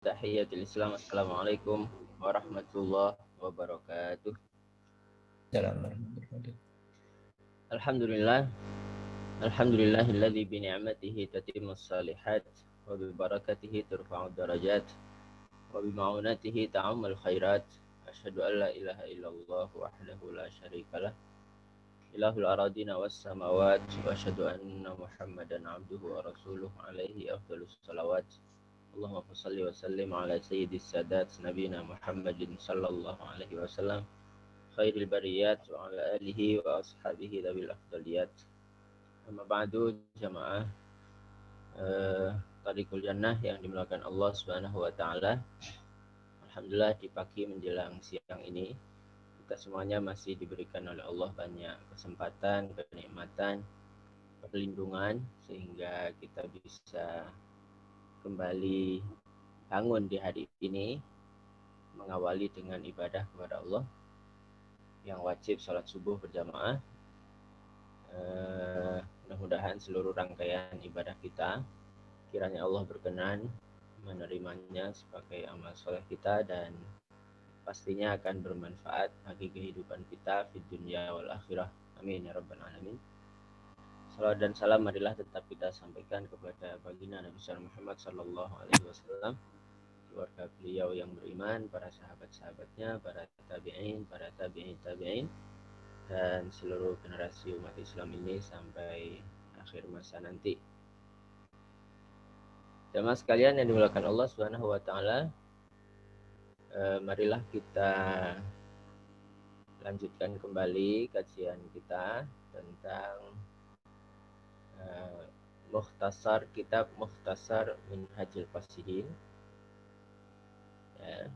Tahiyatul Islam. Assalamualaikum warahmatullahi wabarakatuh. Alhamdulillah. Alhamdulillahilladzi bi ni'matihi tatimmus shalihat wa bi barakatihi turfa'ud darajat wa bi ma'unatihi ta'ammul khairat. Asyhadu an la ilaha illallah wahdahu la syarikalah ilahul aradina was samawat wa asyhadu anna Muhammadan abduhu wa rasuluh alaihi afdhalus salawat. Allahumma shalli wa sallim ala sayyidis sadat nabiyina Muhammadin sallallahu alaihi wasallam khairil bariyat wa ala alihi wa ashabihi dhabil afdaliyat. Amma ba'du jamaah Tariqul Jannah yang dimuliakan Allah Subhanahu wa taala. Alhamdulillah di pagi menjelang siang ini kita semuanya masih diberikan oleh Allah banyak kesempatan, kenikmatan, perlindungan sehingga kita bisa kembali bangun di hari ini mengawali dengan ibadah kepada Allah yang wajib sholat subuh berjamaah. Mudah-mudahan seluruh rangkaian ibadah kita kiranya Allah berkenan menerimanya sebagai amal soleh kita dan pastinya akan bermanfaat bagi kehidupan kita di dunia wal akhirah. Amin ya rabbal alamin. Salawat dan salam marilah tetap kita sampaikan kepada baginda Nabi Muhammad sallallahu alaihi wasallam, keluarga beliau yang beriman, para sahabat-sahabatnya, para tabi'in, dan seluruh generasi umat Islam ini sampai akhir masa nanti. Jamaah sekalian yang dimuliakan Allah Subhanahu wa taala, marilah kita lanjutkan kembali kajian kita tentang kitab Mukhtasar Minhajul Qasidin. Ya.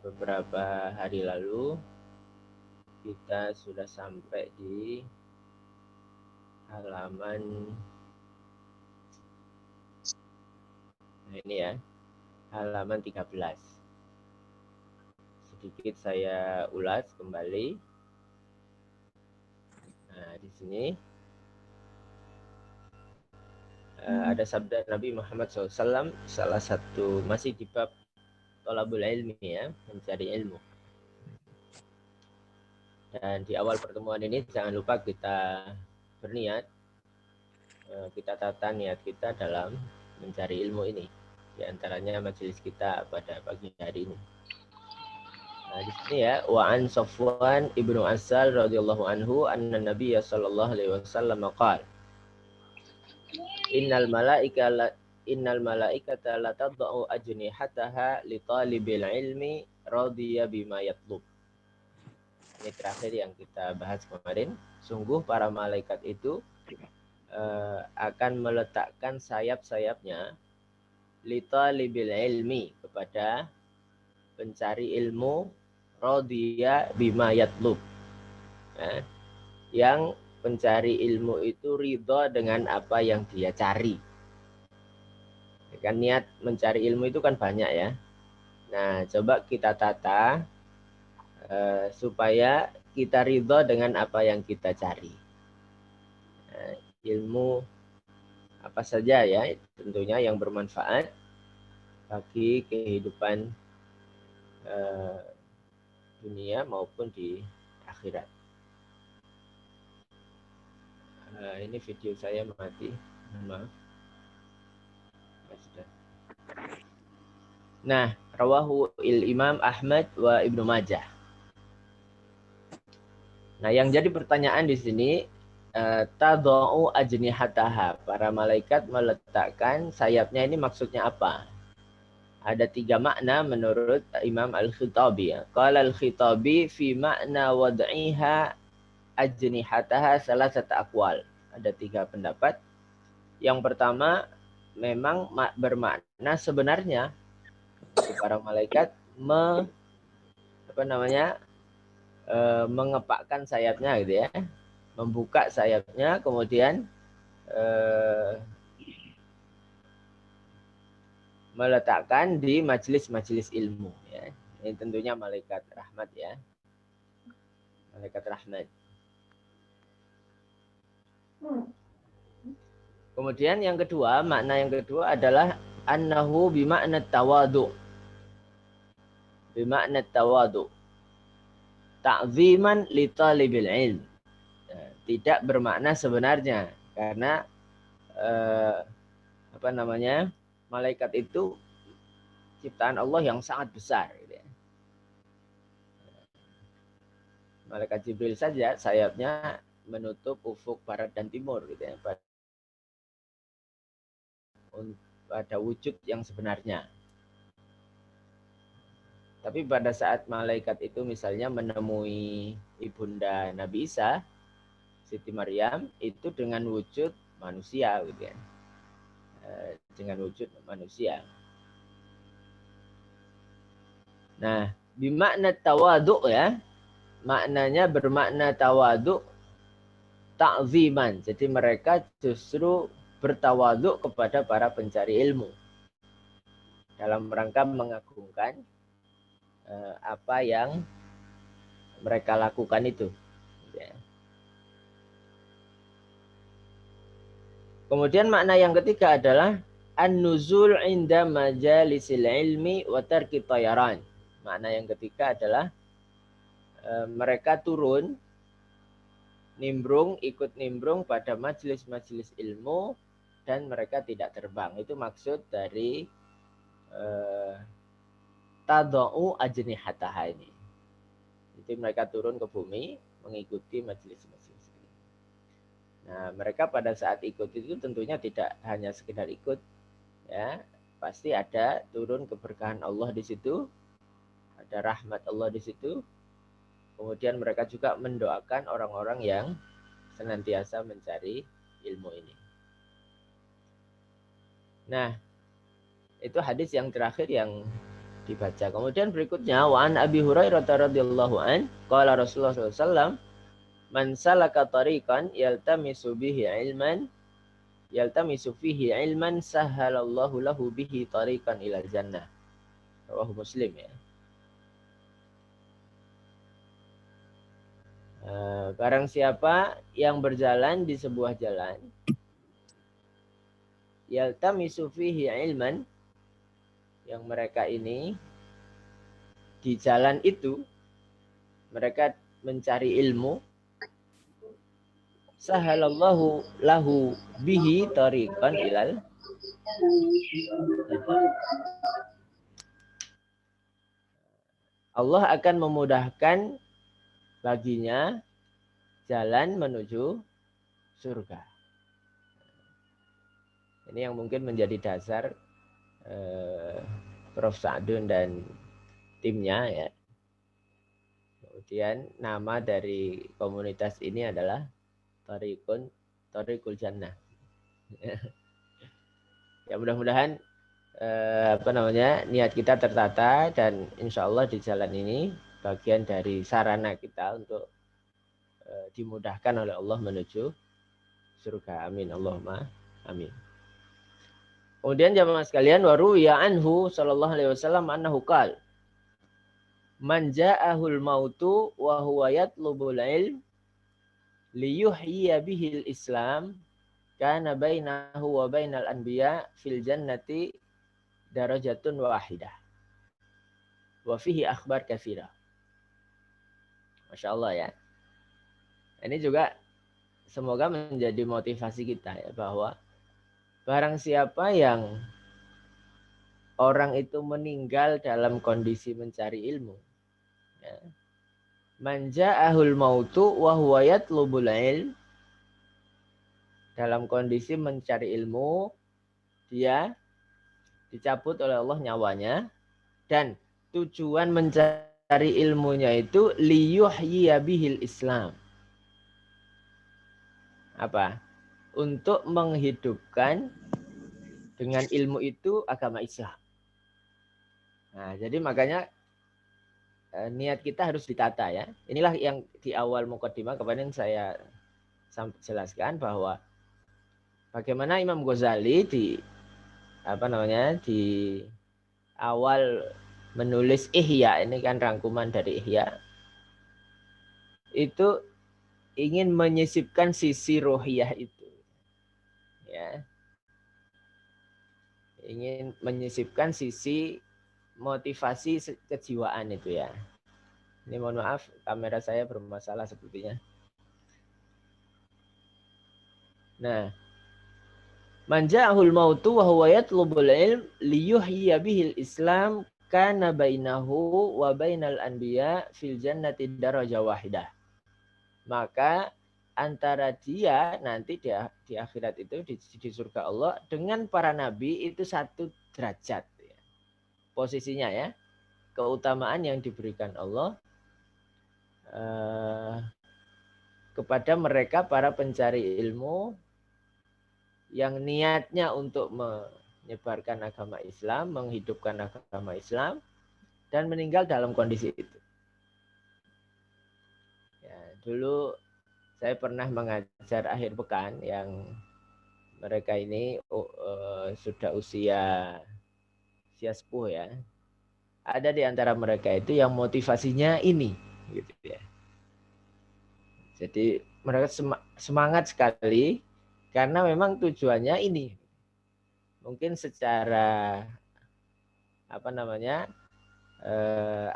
Beberapa hari lalu kita sudah sampai di halaman halaman 13. Sedikit saya ulas kembali. Nah, di sini ada sabda Nabi Muhammad SAW, salah satu masih di bab thalabul ilmi, ya, mencari ilmu. Dan di awal pertemuan ini jangan lupa kita berniat, kita tata niat kita dalam mencari ilmu ini. Di antaranya majelis kita pada pagi hari ini. Nah, di sini ya, wa an Safwan ibnu Asal radhiyallahu anhu anna Nabiy sallallahu alaihi wasallam qala innal malaikata la tad'u ajnihataha li talibil ilmi radiya bima yatlub. Ini terakhir yang kita bahas kemarin. Sungguh para malaikat itu akan meletakkan sayap-sayapnya li talibil ilmi, kepada pencari ilmu, radiya bima yatlub, ya, yang pencari ilmu itu ridha dengan apa yang dia cari. Kan niat mencari ilmu itu kan banyak ya. Nah, coba kita tata supaya kita ridha dengan apa yang kita cari. Nah, ilmu apa saja ya, tentunya yang bermanfaat bagi kehidupan dunia maupun di akhirat. Ini video saya mati, maaf. Nah, rawahu Imam Ahmad wa Ibnu Majah. Nah, yang jadi pertanyaan di sini, tadau ajnihataha, para malaikat meletakkan sayapnya, ini maksudnya apa? Ada 3 makna menurut Imam Al-Khitabi. Qala Al-Khitabi fi makna wad'iha ajnihataha salasat aqwal. Ada 3 pendapat. Yang pertama, memang bermakna sebenarnya para malaikat mengepakkan sayapnya gitu ya, membuka sayapnya, kemudian meletakkan di majelis-majelis ilmu, ya. Ini tentunya malaikat rahmat, ya, malaikat rahmat. Kemudian yang kedua, makna yang kedua adalah annahu bima'na tawadu. Bima'na tawadu. Ta'ziman li talibil ilm. Tidak bermakna sebenarnya, karena malaikat itu ciptaan Allah yang sangat besar gitu ya. Malaikat Jibril saja sayapnya menutup ufuk barat dan timur gitu ya, pada wujud yang sebenarnya. Tapi pada saat malaikat itu misalnya menemui ibunda Nabi Isa, Siti Maryam, itu dengan wujud manusia gitu ya. Dengan wujud manusia. Nah, bimakna tawadu ya, maknanya bermakna tawadu ta'ziman. Jadi mereka justru bertawaduk kepada para pencari ilmu dalam rangka mengagungkan apa yang mereka lakukan itu. Kemudian makna yang ketiga adalah an-nuzul inda majalisil ilmi wa tarki tayaran. Makna yang ketiga adalah mereka turun, ikut nimbrung pada majelis-majelis ilmu dan mereka tidak terbang. Itu maksud dari tadau ajnihataha ini. Jadi mereka turun ke bumi mengikuti majelis-majelis. Nah, mereka pada saat ikut itu tentunya tidak hanya sekedar ikut, ya, pasti ada turun keberkahan Allah di situ, ada rahmat Allah di situ. Kemudian mereka juga mendoakan orang-orang yang senantiasa mencari ilmu ini. Nah, itu hadis yang terakhir yang dibaca. Kemudian berikutnya, wa an Abi Hurairah radhiyallahu an, qala Rasulullah sallallahu alaihi wasallam, man salaka tariqan yaltamisu fihi ilman sahhalallahu lahu bihi tariqan ilal jannah. Rawahu Muslim ya. Barang siapa yang berjalan di sebuah jalan yaltamisu fihi ilman, yang mereka ini di jalan itu mereka mencari ilmu, sahalallahu lahu bihi tariqan ilal. Allah akan memudahkan baginya jalan menuju surga. Ini yang mungkin menjadi dasar Prof. Sa'dun dan timnya ya. Kemudian nama dari komunitas ini adalah Thariqul Jannah. Ya mudah-mudahan niat kita tertata dan insya Allah di jalan ini bagian dari sarana kita untuk dimudahkan oleh Allah menuju surga. Amin. Allahumma amin. Kemudian jamaah sekalian, waru ya anhu sallallahu alaihi wasallam annahu qala man ja'ahul mautu wa huwa yatlubul ilm liyuhyiya bihil islam kana bainahu wa bainal anbiya fil jannati darajatun wahidah wa fihi akhbar katsira. Masya Allah ya. Ini juga semoga menjadi motivasi kita ya, bahwa barang siapa yang orang itu meninggal dalam kondisi mencari ilmu, ya, man ja'ahul mautu wa huwa yatlubul ilm, dalam kondisi mencari ilmu, dia dicabut oleh Allah nyawanya, dan tujuan mencari ilmunya itu liyuhyiya bihil Islam. Apa? Untuk menghidupkan dengan ilmu itu agama Islam. Nah, jadi makanya niat kita harus ditata ya. Inilah yang di awal mukadimah kemarin saya jelaskan bahwa bagaimana Imam Ghazali di awal menulis Ihya, ini kan rangkuman dari Ihya, itu ingin menyisipkan sisi rohiyah itu. Ya. ingin menyisipkan sisi motivasi kejiwaan itu ya. Ini mohon maaf, kamera saya bermasalah sepertinya. Nah, manja'ahul mautu wa huwa yatlubul ilm liyuhyiya bihil islam kana bainahu wa bainal anbiya fil jannati daraja wahidah. Maka antara dia nanti di akhirat itu di surga Allah dengan para nabi itu satu derajat ya. Posisinya ya. Keutamaan yang diberikan Allah kepada mereka para pencari ilmu yang niatnya untuk menyebarkan agama Islam, menghidupkan agama Islam, dan meninggal dalam kondisi itu. Ya, dulu saya pernah mengajar akhir pekan yang mereka ini sudah usia sepuh ya. Ada di antara mereka itu yang motivasinya ini, gitu ya. Jadi mereka semangat sekali karena memang tujuannya ini. Mungkin secara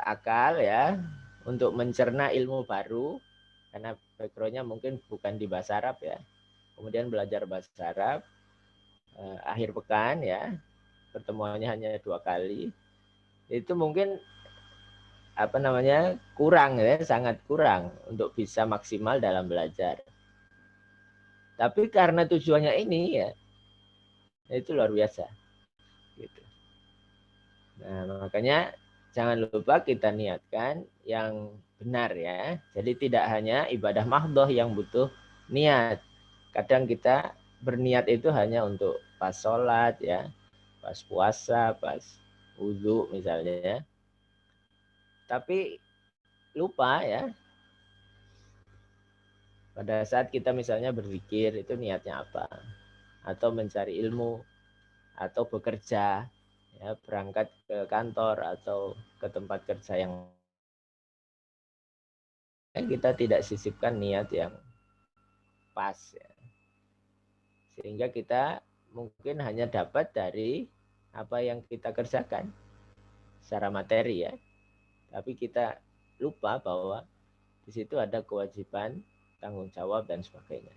akal ya, untuk mencerna ilmu baru, karena backgroundnya mungkin bukan di bahasa Arab ya. Kemudian belajar bahasa Arab, akhir pekan ya, pertemuannya hanya 2 kali. Itu mungkin kurang ya, sangat kurang untuk bisa maksimal dalam belajar. Tapi karena tujuannya ini ya, itu luar biasa. Gitu. Nah, makanya jangan lupa kita niatkan yang benar ya. Jadi tidak hanya ibadah mahdhah yang butuh niat. Kadang kita berniat itu hanya untuk pas sholat ya, pas puasa, pas wudhu misalnya ya. Tapi lupa ya, pada saat kita misalnya berzikir itu niatnya apa? Atau mencari ilmu, atau bekerja, ya, berangkat ke kantor atau ke tempat kerja yang kita tidak sisipkan niat yang pas ya. Sehingga kita mungkin hanya dapat dari apa yang kita kerjakan secara materi ya. Tapi kita lupa bahwa di situ ada kewajiban, tanggung jawab dan sebagainya.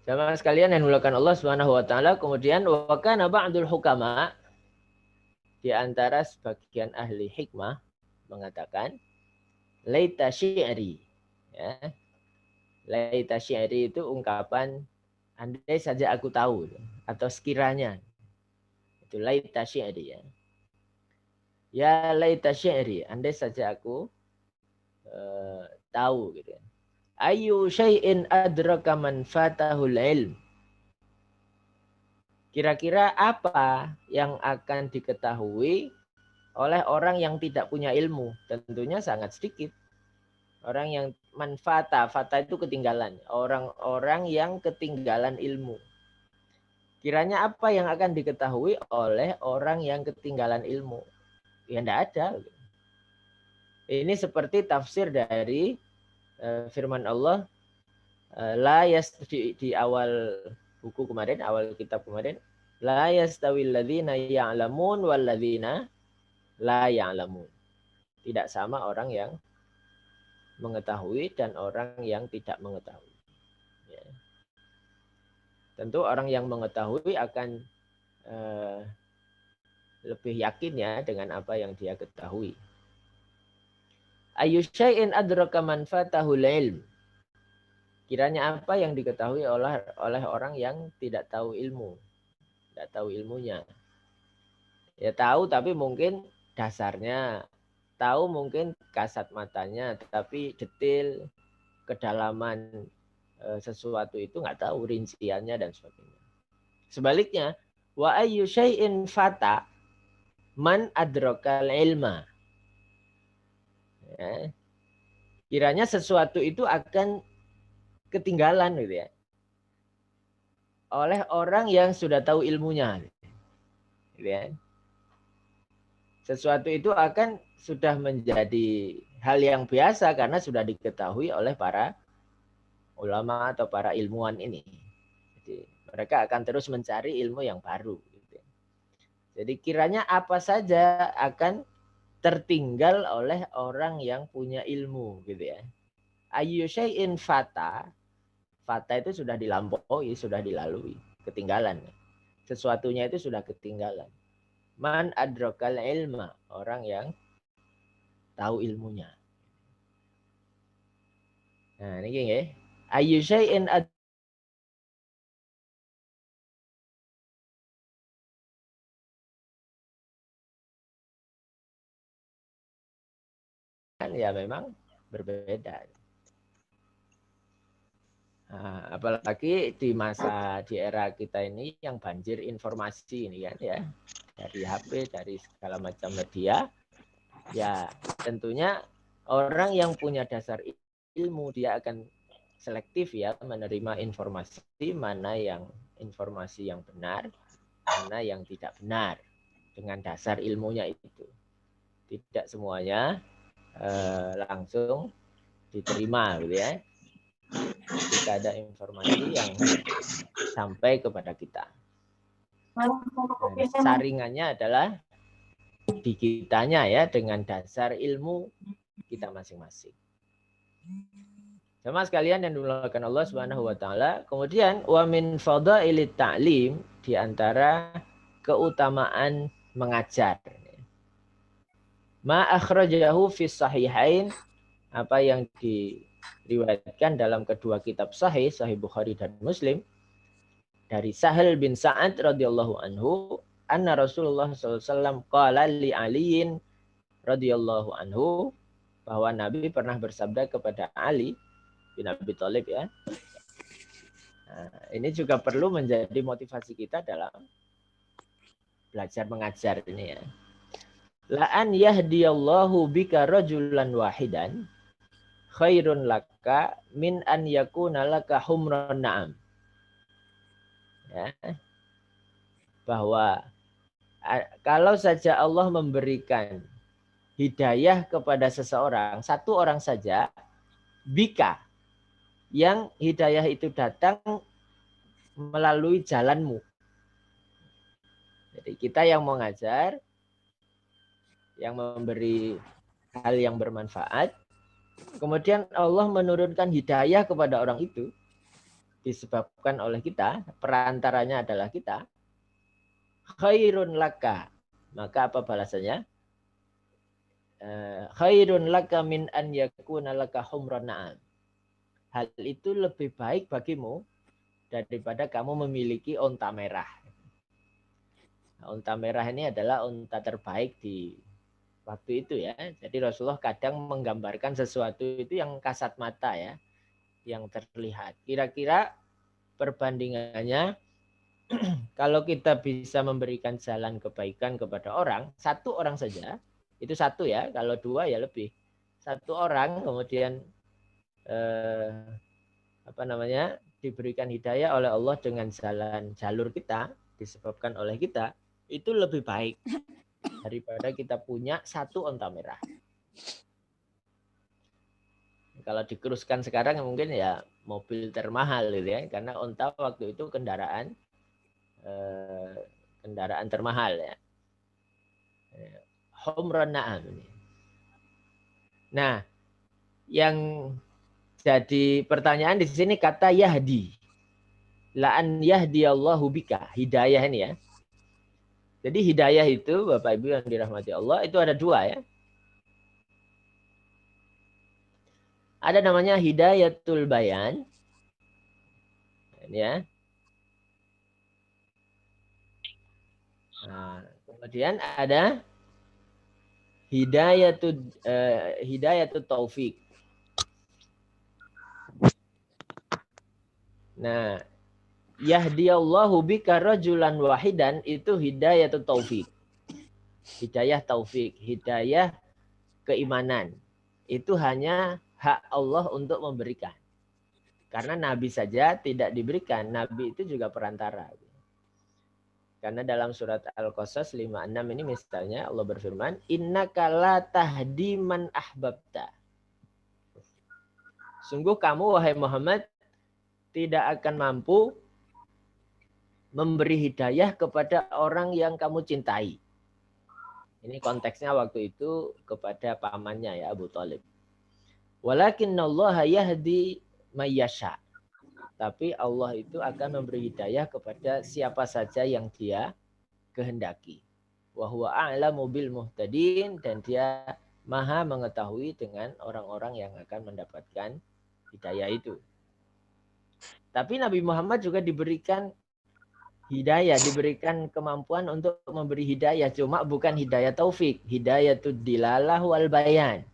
Sama sekalian yang dimuliakan Allah Subhanahu wa taala, kemudian wa kana ba'dul hukama, di antara sebagian ahli hikmah mengatakan laita syi'ri ya. Laita syi'ri itu ungkapan andai saja aku tahu atau sekiranya. Itu laita syi'ri ya. Ya laita syi'ri, andai saja aku tahu gitu ya. Ayu syai'in adraka man fatahul ilm. Kira-kira apa yang akan diketahui oleh orang yang tidak punya ilmu? Tentunya sangat sedikit. Orang yang fata itu ketinggalan. Orang-orang yang ketinggalan ilmu. Kiranya apa yang akan diketahui oleh orang yang ketinggalan ilmu? Ya tidak ada. Ini seperti tafsir dari firman Allah di awal buku kemarin, awal kitab kemarin, la yastawil ladzina ya'lamun wal ladzina la ya'lamun. Tidak sama orang yang mengetahui dan orang yang tidak mengetahui. Ya. Tentu orang yang mengetahui akan lebih yakin ya dengan apa yang dia ketahui. Ayu syai'in adraka man fatahul ilm. Kiranya apa yang diketahui oleh orang yang tidak tahu ilmu, tidak tahu ilmunya. Ya tahu tapi mungkin dasarnya, tahu mungkin kasat matanya, tapi detail kedalaman sesuatu itu nggak tahu rinciannya dan sebagainya. Sebaliknya, wa ayyu syai'in fata man adrakal ilma. Ya. Kiranya sesuatu itu akan ketinggalan gitu ya. Oleh orang yang sudah tahu ilmunya. Gitu ya. Sesuatu itu akan sudah menjadi hal yang biasa karena sudah diketahui oleh para ulama atau para ilmuwan ini. Jadi, Mereka akan terus mencari ilmu yang baru. Jadi kiranya apa saja akan tertinggal oleh orang yang punya ilmu gitu ya. Ayyu syai'in fata. Fata itu sudah dilampaui, sudah dilalui, ketinggalan. Sesuatunya itu sudah ketinggalan. Man adrakal ilma, orang yang tahu ilmunya. Nah, ini nggih. Ayyu syai'in ya memang berbeda. Nah, apalagi di era kita ini yang banjir informasi ini kan ya, dari HP, dari segala macam media, ya tentunya orang yang punya dasar ilmu dia akan selektif ya menerima informasi mana yang informasi yang benar, mana yang tidak benar dengan dasar ilmunya itu. Tidak semuanya langsung diterima gitu ya. Jika ada informasi yang sampai kepada kita. Dan saringannya adalah di kitanya ya dengan dasar ilmu kita masing-masing. Sama sekalian yang dimuliakan Allah Subhanahu wa taala. Kemudian wa min fadailit ta'lim, di antara keutamaan mengajar. Ma akhrajahu fi sahihain, apa yang diriwayatkan dalam kedua kitab sahih, Sahih Bukhari dan Muslim, dari Sahal bin Sa'ad radhiyallahu anhu, anna Rasulullah SAW qala li Aliin radhiyallahu anhu, bahwa Nabi pernah bersabda kepada Ali bin Abi Thalib ya. Nah, ini juga perlu menjadi motivasi kita dalam belajar mengajar ini ya. La an yahdiyallahu bika rajulan wahidan khairun laka min an yakuna laka humran na'am. Ya. Bahwa kalau saja Allah memberikan hidayah kepada seseorang, satu orang saja, bika, yang hidayah itu datang melalui jalanmu. Jadi kita yang mengajar, yang memberi hal yang bermanfaat, kemudian Allah menurunkan hidayah kepada orang itu, disebabkan oleh kita, perantaranya adalah kita, khairun laka. Maka apa balasannya? Khairun laka min an yakuna laka humran na'am. Hal itu lebih baik bagimu daripada kamu memiliki onta merah. Onta merah ini adalah onta terbaik di waktu itu ya. Jadi Rasulullah kadang menggambarkan sesuatu itu yang kasat mata ya, yang terlihat. Kira-kira perbandingannya, kalau kita bisa memberikan jalan kebaikan kepada orang, satu orang saja, itu satu ya, kalau dua ya lebih. Satu orang kemudian diberikan hidayah oleh Allah dengan jalur kita, disebabkan oleh kita, itu lebih baik daripada kita punya satu onta merah. Kalau dikeruskan sekarang mungkin ya mobil termahal gitu ya, karena onta waktu itu kendaraan termahal ya. Humran na'am ini. Nah, yang jadi pertanyaan di sini kata yahdi. La'an yahdiyallahu bika. Hidayah ini ya. Jadi hidayah itu Bapak Ibu yang dirahmati Allah itu ada dua ya. Ada namanya hidayatul bayan. Ini ya. Nah, kemudian ada hidayatul taufik. Nah, yahdiyallahu bika rajulan wahidan itu hidayatul taufik. Hidayah taufik, hidayah keimanan. Itu hanya hak Allah untuk memberikan. Karena Nabi saja tidak diberikan. Nabi itu juga perantara. Karena dalam surat Al-Qasas 56 ini misalnya Allah berfirman, innaka la tahdi man ahbabta. Sungguh kamu wahai Muhammad tidak akan mampu memberi hidayah kepada orang yang kamu cintai. Ini konteksnya waktu itu kepada pamannya ya Abu Thalib. Walakinnallaha yahdi mayyasha. Tapi Allah itu akan memberi hidayah kepada siapa saja yang dia kehendaki. Wa huwa a'lamu bil muhtadin, dan dia maha mengetahui dengan orang-orang yang akan mendapatkan hidayah itu. Tapi Nabi Muhammad juga diberikan hidayah, diberikan kemampuan untuk memberi hidayah. Cuma bukan hidayah taufik. Hidayatud dilalah wal bayan.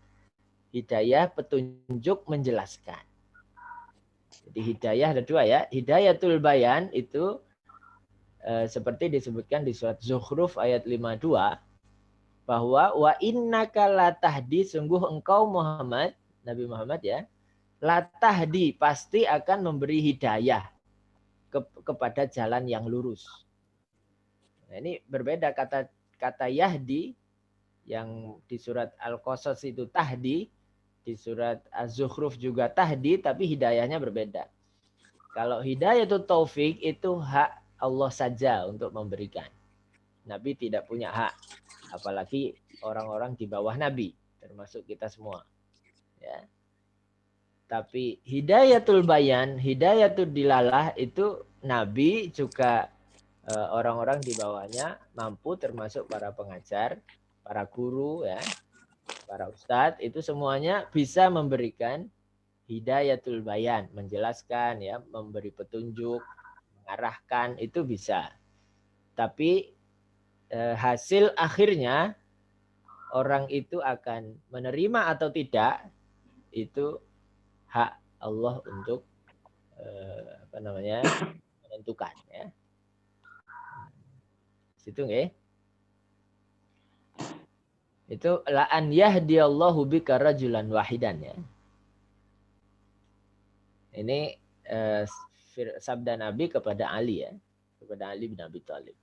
Hidayah petunjuk menjelaskan. Jadi hidayah ada dua ya. Hidayatul bayan itu seperti disebutkan di surat Zukhruf ayat 52. Bahwa wa innaka latahdi, sungguh engkau Muhammad, Nabi Muhammad ya, latahdi, pasti akan memberi hidayah kepada jalan yang lurus. Nah, ini berbeda kata yahdi yang di surat Al-Qasas itu tahdi, di surat Az-Zukhruf juga tahdi, tapi hidayahnya berbeda. Kalau hidayah itu taufik, itu hak Allah saja untuk memberikan. Nabi tidak punya hak, apalagi orang-orang di bawah Nabi, termasuk kita semua. Ya. Tapi hidayatul bayan, hidayatul dilalah itu Nabi juga orang-orang di bawahnya mampu, termasuk para pengajar, para guru ya, para ustadz, itu semuanya bisa memberikan hidayatul bayan, menjelaskan ya, memberi petunjuk, mengarahkan, itu bisa. Tapi hasil akhirnya orang itu akan menerima atau tidak, itu hak Allah untuk menentukan ya. Situ nggih. Itu la an yahdiyallahu bika rajulan wahidan ya. Ini sabda Nabi kepada Ali ya, kepada Ali bin Abi Thalib.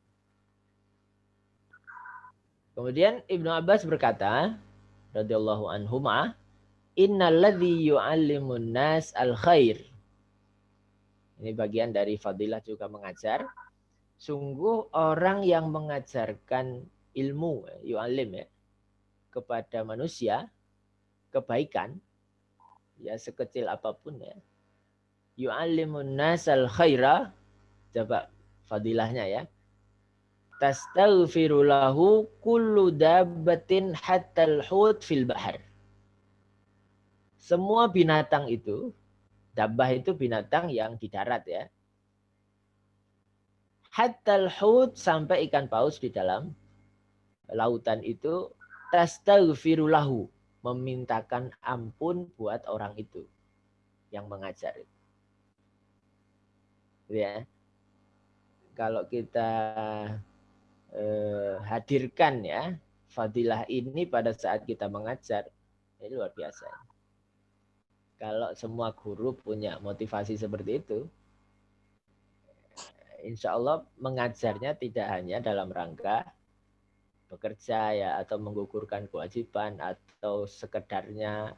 Kemudian Ibnu Abbas berkata radhiyallahu anhuma, innalladzi yu'allimun nas al-khair. Ini bagian dari fadilah juga mengajar. Sungguh orang yang mengajarkan ilmu, yu'allim ya, kepada manusia, kebaikan, ya sekecil apapun ya. Yu'allimun nasal khaira, coba fadilahnya ya. Tastaghfiru lahu kullu dabbatin hatta al-hut fil bahar. Semua binatang itu, dabbah itu binatang yang di darat ya. Hatta al-hut, sampai ikan paus di dalam lautan itu, tastaghfiru lahu, memintakan ampun buat orang itu yang mengajar itu. Ya. Kalau kita hadirkan ya fadilah ini pada saat kita mengajar, ini luar biasa. Kalau semua guru punya motivasi seperti itu, insya Allah mengajarnya tidak hanya dalam rangka bekerja ya, atau menggugurkan kewajiban, atau sekedarnya,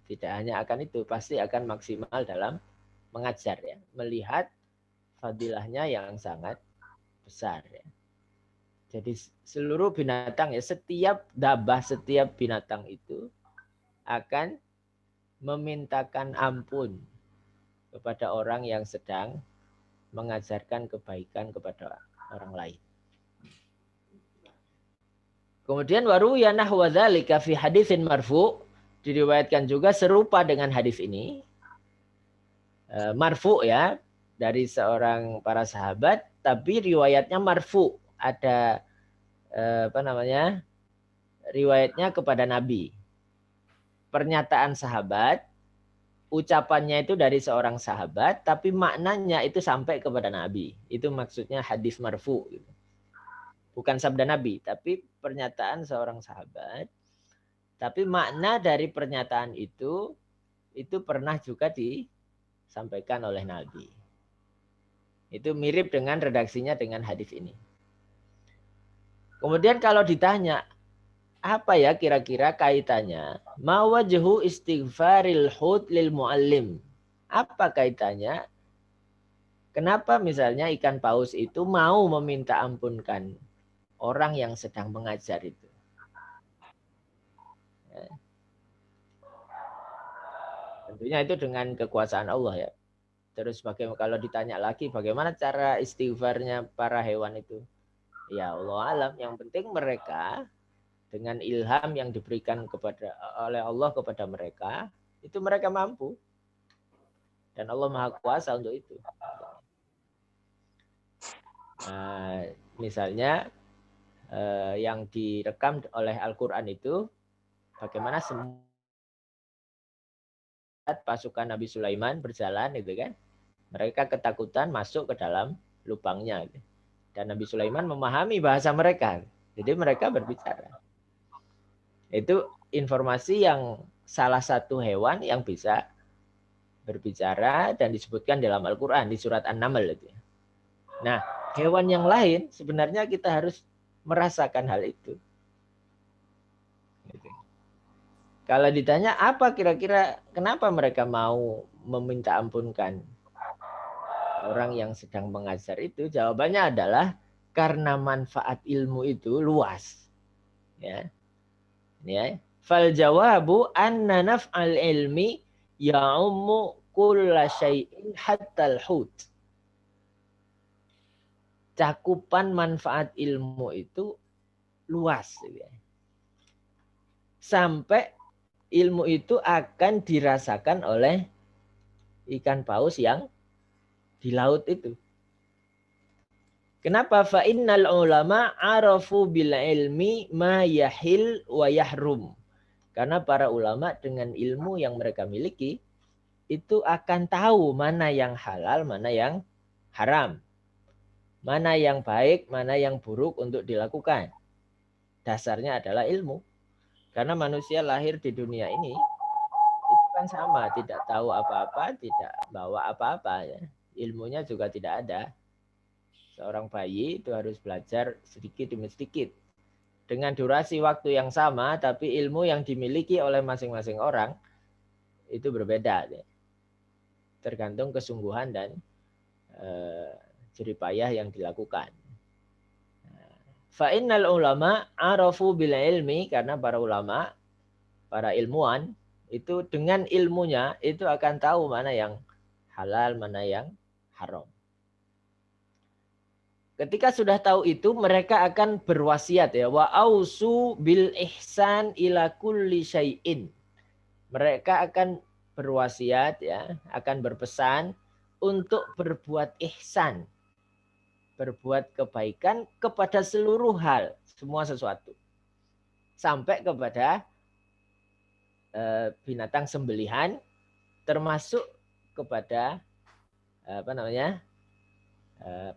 tidak hanya akan itu, pasti akan maksimal dalam mengajar ya, melihat fadilahnya yang sangat besar ya. Jadi seluruh binatang ya, setiap dabah, setiap binatang itu akan memintakan ampun kepada orang yang sedang mengajarkan kebaikan kepada orang lain. Kemudian waruya nahwa dzalika fi haditsin marfu, diriwayatkan juga serupa dengan hadis ini. Marfu ya, dari seorang para sahabat, tapi riwayatnya marfu, ada riwayatnya kepada Nabi. Pernyataan sahabat, ucapannya itu dari seorang sahabat, tapi maknanya itu sampai kepada Nabi. Itu maksudnya hadis marfu. Bukan sabda Nabi, tapi pernyataan seorang sahabat. Tapi makna dari pernyataan itu pernah juga disampaikan oleh Nabi. Itu mirip dengan redaksinya dengan hadis ini. Kemudian kalau ditanya, apa ya kira-kira kaitannya? Ma wajhu istighfaril hud lil muallim. Apa kaitannya Kenapa misalnya ikan paus itu mau meminta ampunkan orang yang sedang mengajar itu? Ya. Tentunya itu dengan kekuasaan Allah ya. Terus kalau ditanya lagi bagaimana cara istighfarnya para hewan itu? Ya Allah alam. Yang penting mereka dengan ilham yang diberikan oleh Allah kepada mereka, itu mereka mampu. Dan Allah Maha Kuasa untuk itu. Misalnya yang direkam oleh Al-Quran itu, bagaimana semua pasukan Nabi Sulaiman berjalan itu kan, mereka ketakutan masuk ke dalam lubangnya. Dan Nabi Sulaiman memahami bahasa mereka. Jadi mereka berbicara. Itu informasi yang salah satu hewan yang bisa berbicara dan disebutkan dalam Al-Quran di surat An-Naml itu. Nah, hewan yang lain sebenarnya kita harus merasakan hal itu. Kalau ditanya apa kira-kira kenapa mereka mau meminta ampunkan orang yang sedang mengajar itu, jawabannya adalah karena manfaat ilmu itu luas. Ya. Ya. Fal jawabu anna naf'al ilmi ya'ummu kulla syai'in hatta al-hut. Cakupan manfaat ilmu itu luas. Ya. Sampai ilmu itu akan dirasakan oleh ikan paus yang di laut itu. Kenapa? Fa innal ulama arafu bil ilmi ma yahil wa yahrum. Karena para ulama dengan ilmu yang mereka miliki itu akan tahu mana yang halal, mana yang haram. Mana yang baik, mana yang buruk untuk dilakukan. Dasarnya adalah ilmu. Karena manusia lahir di dunia ini itu kan sama, tidak tahu apa-apa, tidak bawa apa-apa ya. Ilmunya juga tidak ada. Seorang bayi itu harus belajar sedikit demi sedikit. Dengan durasi waktu yang sama, tapi ilmu yang dimiliki oleh masing-masing orang itu berbeda. Ya. Tergantung kesungguhan dan jeripayah yang dilakukan. Fa'innal ulama arafu bil ilmi, karena para ulama, para ilmuwan itu dengan ilmunya itu akan tahu mana yang halal, mana yang haram. Ketika sudah tahu itu, mereka akan berwasiat ya, wa ausu bil ihsan ila kulli syai'in. Mereka akan berwasiat ya, akan berpesan untuk berbuat ihsan, berbuat kebaikan kepada seluruh hal, semua sesuatu. Sampai kepada binatang sembelihan, termasuk kepada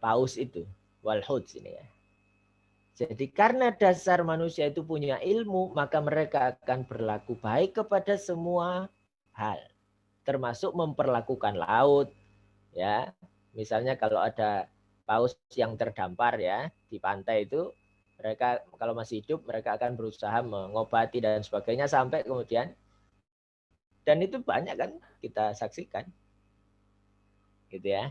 paus itu, walhud ini ya. Jadi karena dasar manusia itu punya ilmu, maka mereka akan berlaku baik kepada semua hal, termasuk memperlakukan laut, ya. Misalnya kalau ada paus yang terdampar ya di pantai itu, mereka kalau masih hidup mereka akan berusaha mengobati dan sebagainya sampai kemudian, dan itu banyak kan kita saksikan gitu ya.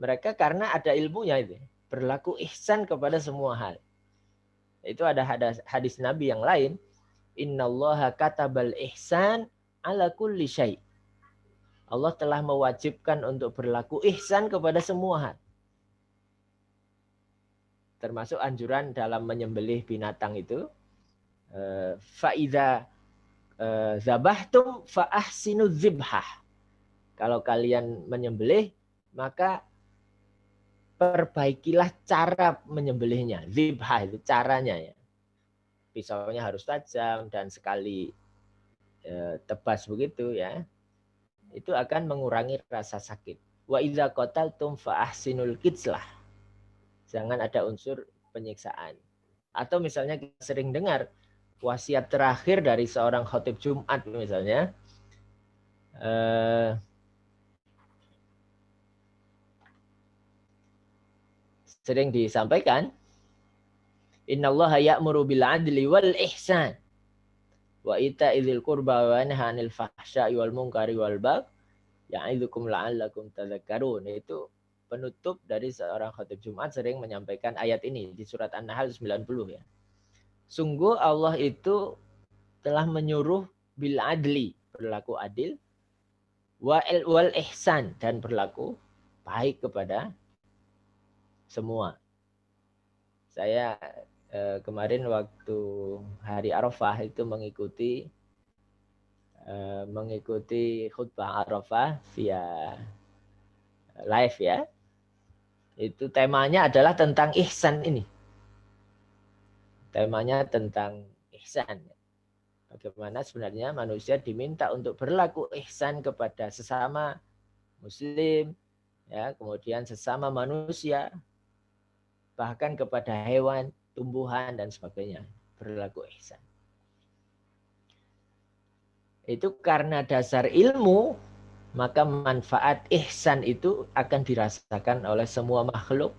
Mereka karena ada ilmunya itu berlaku ihsan kepada semua hal. Itu ada hadis Nabi yang lain, innallaha katabal ihsan ala kulli syai'. Allah telah mewajibkan untuk berlaku ihsan kepada semua hal. Termasuk anjuran dalam menyembelih binatang itu, fa'idha zabahtum fa'ahsinu zibhah. Kalau kalian menyembelih, maka perbaikilah cara menyembelihnya. Zibhah itu caranya ya. Pisaunya harus tajam dan sekali tebas begitu ya. Itu akan mengurangi rasa sakit. Wa idza qataltum fa ahsinul qitlah. Jangan ada unsur penyiksaan. Atau misalnya kita sering dengar wasiat terakhir dari seorang khotib Jumat misalnya, sering disampaikan, innallaha ya'muru bil adli wal ihsan wa ita'idil qurba wa yanha 'anil fahsya'i wal munkari wal baghi ya'idukum la'allakum tadhakkarun. Itu penutup dari seorang khatib Jumat sering menyampaikan ayat ini di surat An-Nahl 90 ya. Sungguh Allah itu telah menyuruh bil adli, berlaku adil, wal ihsan, dan berlaku baik kepada semua. Saya kemarin waktu hari Arafah itu mengikuti khutbah Arafah via live ya. Itu temanya adalah tentang ihsan ini. Temanya tentang ihsan. Bagaimana sebenarnya manusia diminta untuk berlaku ihsan kepada sesama muslim, ya, kemudian sesama manusia, bahkan kepada hewan, tumbuhan dan sebagainya, berlaku ihsan. Itu karena dasar ilmu, maka manfaat ihsan itu akan dirasakan oleh semua makhluk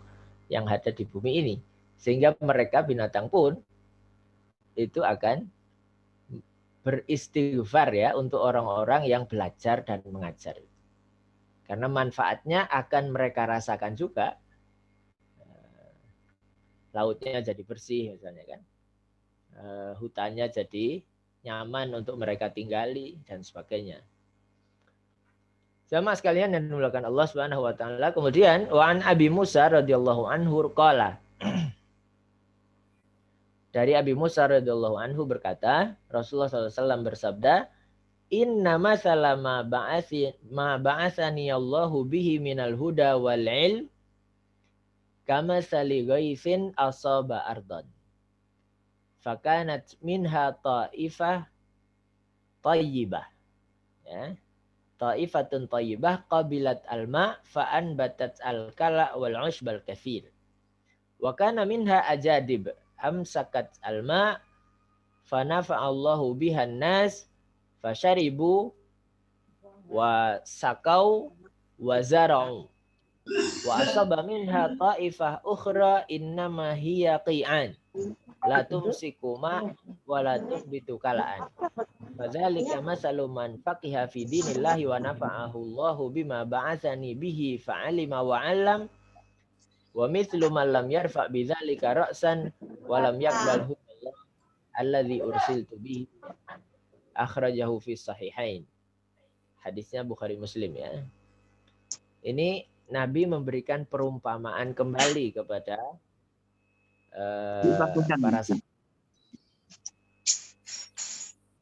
yang ada di bumi ini. Sehingga mereka binatang pun itu akan beristighfar ya untuk orang-orang yang belajar dan mengajar. Karena manfaatnya akan mereka rasakan juga. Lautnya jadi bersih misalnya kan. Hutannya jadi nyaman untuk mereka tinggali dan sebagainya. Jamaah sekalian yang dimuliakan Allah Subhanahu wa taala. Kemudian wa an Abi Musa radhiyallahu anhu qala. Dari Abi Musa radhiyallahu anhu berkata, Rasulullah SAW bersabda, "Inna masala ma ba'athani Allahu bihi minal huda wal ilm kama sali ghaithin asaba ardon. Fakanat minha ta'ifah tayyibah." Ya. Ta'ifatun tayyibah qabilat al-ma' fa'anbatat al-kala' wal 'ushbal katsir. Wa kana minha ajadib amsakat al-ma' fanafa'allahu bihan nas fasharibu wa sakau wa zara'u wa asaba minha ta'ifah ukhra innama hiya qi'an la tumsiku ma' wa la tuhbitu kala'an. Fadzalika masalu man faqiha fi dinillahi wa nafa'ahu Allahu bima ba'atsani bihi fa'alima wa 'allam wa mithlu man lam yarfa' bidzalika ra'san wa lam yaqbal hudallah alladzi ursiltu bihi akhrajahu fi sahihain. Hadisnya Bukhari Muslim ya. Ini Nabi memberikan perumpamaan kembali kepada para sahabat.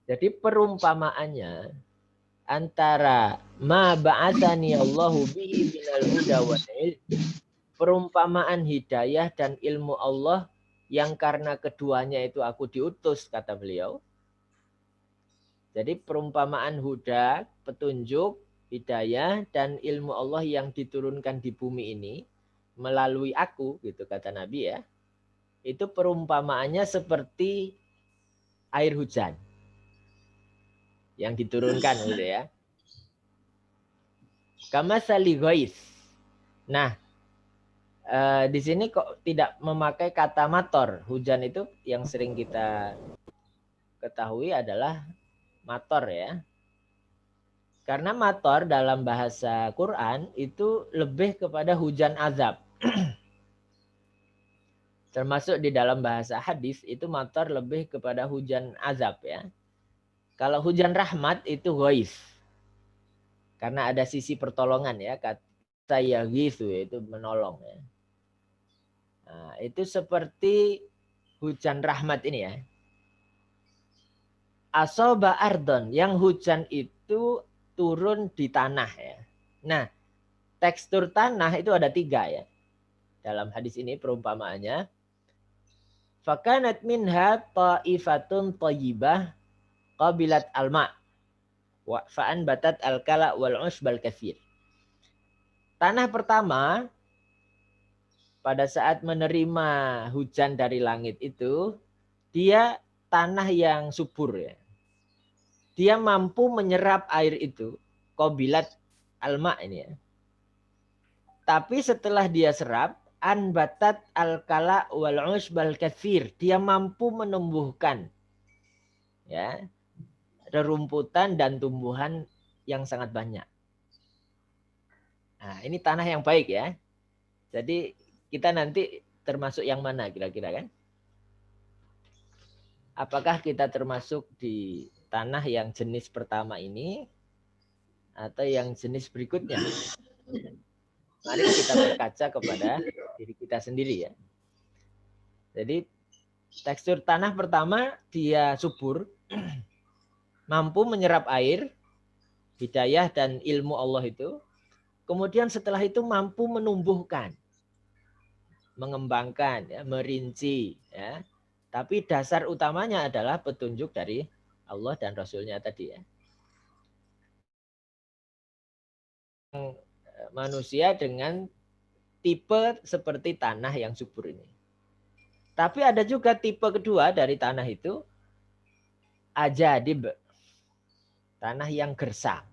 Jadi perumpamaannya antara ma ba'atsani Allahu bihi minal huda wal ilm, perumpamaan hidayah dan ilmu Allah yang karena keduanya itu aku diutus, kata beliau. Jadi perumpamaan huda, petunjuk, hidayah dan ilmu Allah yang diturunkan di bumi ini melalui aku, gitu kata Nabi ya. Itu perumpamaannya seperti air hujan yang diturunkan gitu ya. Kama sali ghais. Nah, di sini kok tidak memakai kata mator. Hujan itu yang sering kita ketahui adalah mator ya. Karena mator dalam bahasa Quran itu lebih kepada hujan azab. Termasuk di dalam bahasa hadis itu mator lebih kepada hujan azab ya. Kalau hujan rahmat itu ghais. Karena ada sisi pertolongan ya. Kata yaghitsu itu menolong ya. Nah, itu seperti hujan rahmat ini ya. Asoba ardon, yang hujan itu turun di tanah ya. Nah, tekstur tanah itu ada 3 ya. Dalam hadis ini perumpamaannya. Fakanat minha ta'ifatun tayyibah qabilat alma' wa fa'an batat al-kala wal 'usbal katsir. Tanah pertama pada saat menerima hujan dari langit itu, dia tanah yang subur ya. Dia mampu menyerap air itu, qabilat alma ini ya. Tapi setelah dia serap, anbatat al-kala wal 'usbal katsir, dia mampu menumbuhkan ya, rerumputan dan tumbuhan yang sangat banyak. Nah, ini tanah yang baik ya. Jadi kita nanti termasuk yang mana kira-kira kan? Apakah kita termasuk di tanah yang jenis pertama ini atau yang jenis berikutnya? Mari kita berkaca kepada diri kita sendiri ya. Jadi tekstur tanah pertama dia subur, mampu menyerap air, hidayah dan ilmu Allah itu. Kemudian setelah itu mampu menumbuhkan, mengembangkan, ya, merinci. Ya. Tapi dasar utamanya adalah petunjuk dari Allah dan Rasulnya tadi ya. Manusia dengan tipe seperti tanah yang subur ini. Tapi ada juga tipe kedua dari tanah itu, ajadib, tanah yang gersang.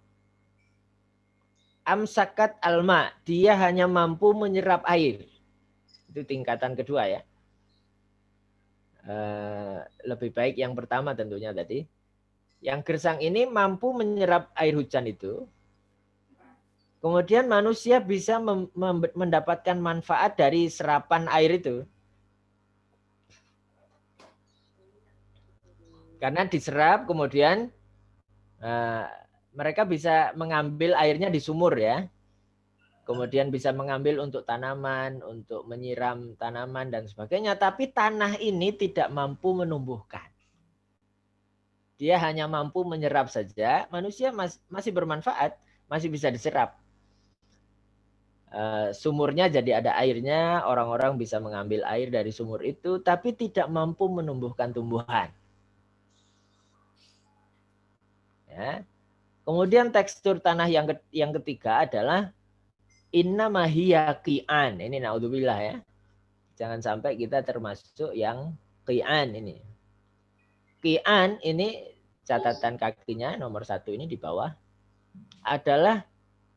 Amsakat alma, dia hanya mampu menyerap air. Itu tingkatan kedua ya. Lebih baik yang pertama tentunya tadi. Yang gersang ini mampu menyerap air hujan itu. Kemudian manusia bisa mendapatkan manfaat dari serapan air itu. Karena diserap kemudian mereka bisa mengambil airnya di sumur ya. Kemudian bisa mengambil untuk tanaman, untuk menyiram tanaman dan sebagainya. Tapi tanah ini tidak mampu menumbuhkan. Dia hanya mampu menyerap saja. Manusia masih bermanfaat, masih bisa diserap. Sumurnya jadi ada airnya, orang-orang bisa mengambil air dari sumur itu, tapi tidak mampu menumbuhkan tumbuhan. Ya. Kemudian tekstur tanah yang ketiga adalah inna mahiya qi'an. Ini naudzubillah ya. Jangan sampai kita termasuk yang qi'an ini. Qi'an ini catatan kakinya nomor 1 ini di bawah adalah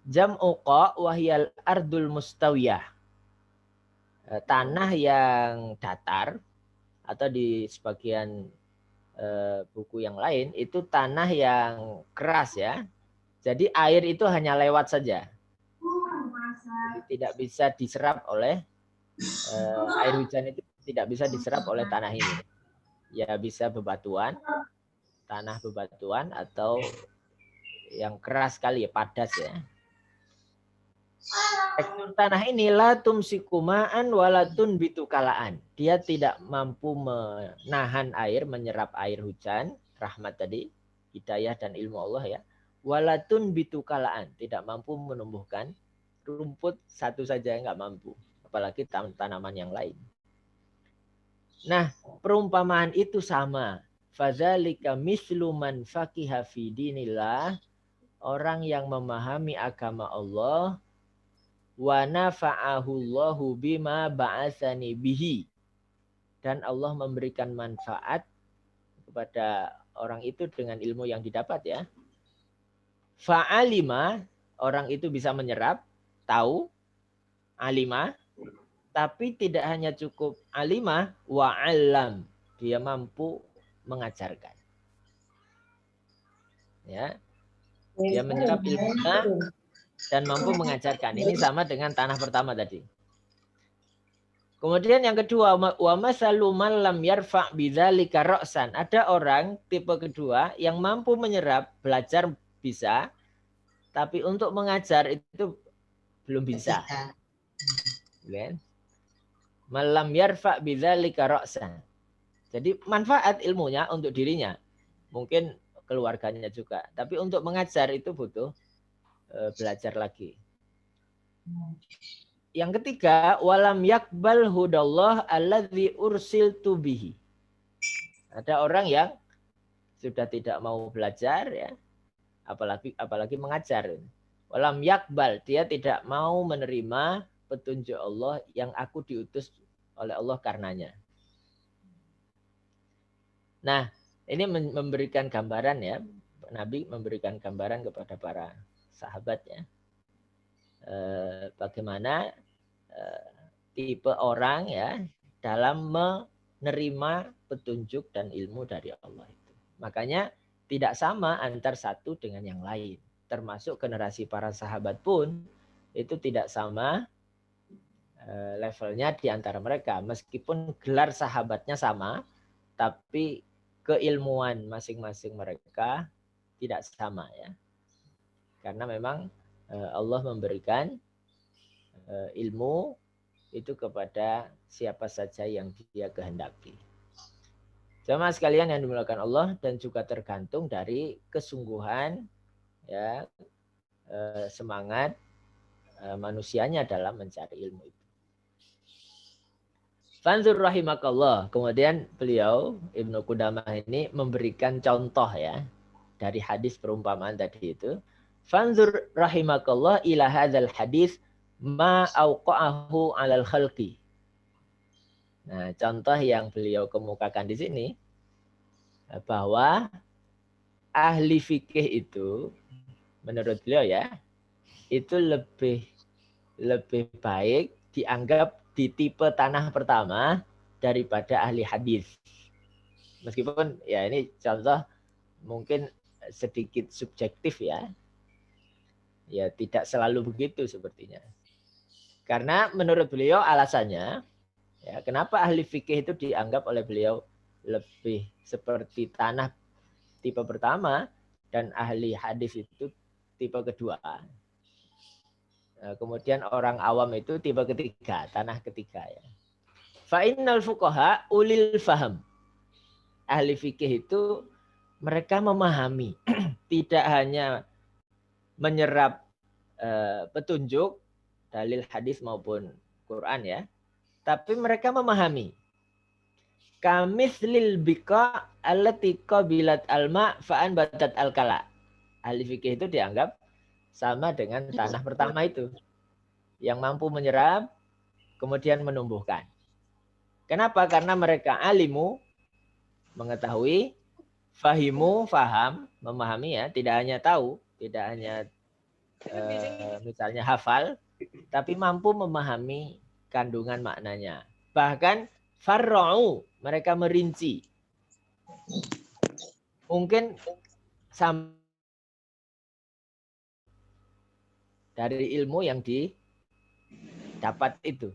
jam'u qa wahyal ardul mustawiyah. Tanah yang datar atau di sebagian buku yang lain itu tanah yang keras ya. Jadi air itu hanya lewat saja. Jadi tidak bisa diserap oleh air hujan itu tidak bisa diserap oleh tanah ini. Ya bisa bebatuan, tanah bebatuan atau yang keras sekali ya, padas ya. Tekstur tanah ini la tumsikuma'an walatun bitukalaan. Dia tidak mampu menahan air, menyerap air hujan, rahmat tadi, hidayah dan ilmu Allah ya. Walatun bitukalaan, tidak mampu menumbuhkan rumput satu saja nggak mampu, apalagi tanaman yang lain. Nah, perumpamaan itu sama. Fadzalika mislu man faqiha fi dinillah, orang yang memahami agama Allah, wa nafa'ahu Allahu bima ba'atsani bihi, dan Allah memberikan manfaat kepada orang itu dengan ilmu yang didapat ya. Fa'alima, orang itu bisa menyerap, tahu, alima, tapi tidak hanya cukup alima, wa'alam, dia mampu mengajarkan. Ya. Dia menyerap ilmunya dan mampu mengajarkan. Ini sama dengan tanah pertama tadi. Kemudian yang kedua, wa masalu man lam yarfa' bidzalika ra'san. Ada orang tipe kedua yang mampu menyerap, belajar bisa, tapi untuk mengajar itu belum bisa. Malam yarfa' bidzalika ra'san. Jadi manfaat ilmunya untuk dirinya, mungkin keluarganya juga, tapi untuk mengajar itu butuh belajar lagi. Yang ketiga, walam yakbal hudallah alladzi ursiltu bihi. Ada orang yang sudah tidak mau belajar ya, apalagi mengajar. Walam yakbal, dia tidak mau menerima petunjuk Allah yang aku diutus oleh Allah karenanya. Nah, ini memberikan gambaran ya, Nabi memberikan gambaran kepada para sahabatnya. Bagaimana tipe orang ya dalam menerima petunjuk dan ilmu dari Allah itu. Makanya tidak sama antar satu dengan yang lain. Termasuk generasi para sahabat pun itu tidak sama levelnya di antara mereka. Meskipun gelar sahabatnya sama, tapi keilmuan masing-masing mereka tidak sama ya. Karena memang Allah memberikan ilmu itu kepada siapa saja yang dia kehendaki. Jamaah sekalian yang dimuliakan Allah, dan juga tergantung dari kesungguhan ya, semangat manusianya dalam mencari ilmu itu. Fanzur rahimakallah. Kemudian beliau Ibnu Qudamah ini memberikan contoh ya dari hadis perumpamaan tadi itu. Fanzur rahimakallah ila hadzal hadis ma auqa'ahu 'alal khalqi. Nah, contoh yang beliau kemukakan di sini bahwa ahli fikih itu menurut beliau ya, itu lebih baik dianggap di tipe tanah pertama daripada ahli hadis. Meskipun ya ini contoh mungkin sedikit subjektif ya. Ya tidak selalu begitu sepertinya. Karena menurut beliau alasannya, ya kenapa ahli fikih itu dianggap oleh beliau lebih seperti tanah tipe pertama dan ahli hadis itu tipe kedua. Kemudian orang awam itu tipe ketiga, tanah ketiga ya. Fa'innal fuqaha ulil faham. Ahli fikih itu mereka memahami, tidak hanya menyerap petunjuk dalil hadis maupun Quran ya, tapi mereka memahami. Kamithil bika allati qabilat alma fa'an batat alkala. Ahli fikih itu dianggap sama dengan tanah pertama itu, yang mampu menyerap kemudian menumbuhkan. Kenapa? Karena mereka alimu, mengetahui, fahimu, faham, memahami ya, tidak hanya tahu, tidak hanya misalnya hafal, tapi mampu memahami kandungan maknanya. Bahkan farra'u, mereka merinci. Mungkin dari ilmu yang didapat itu.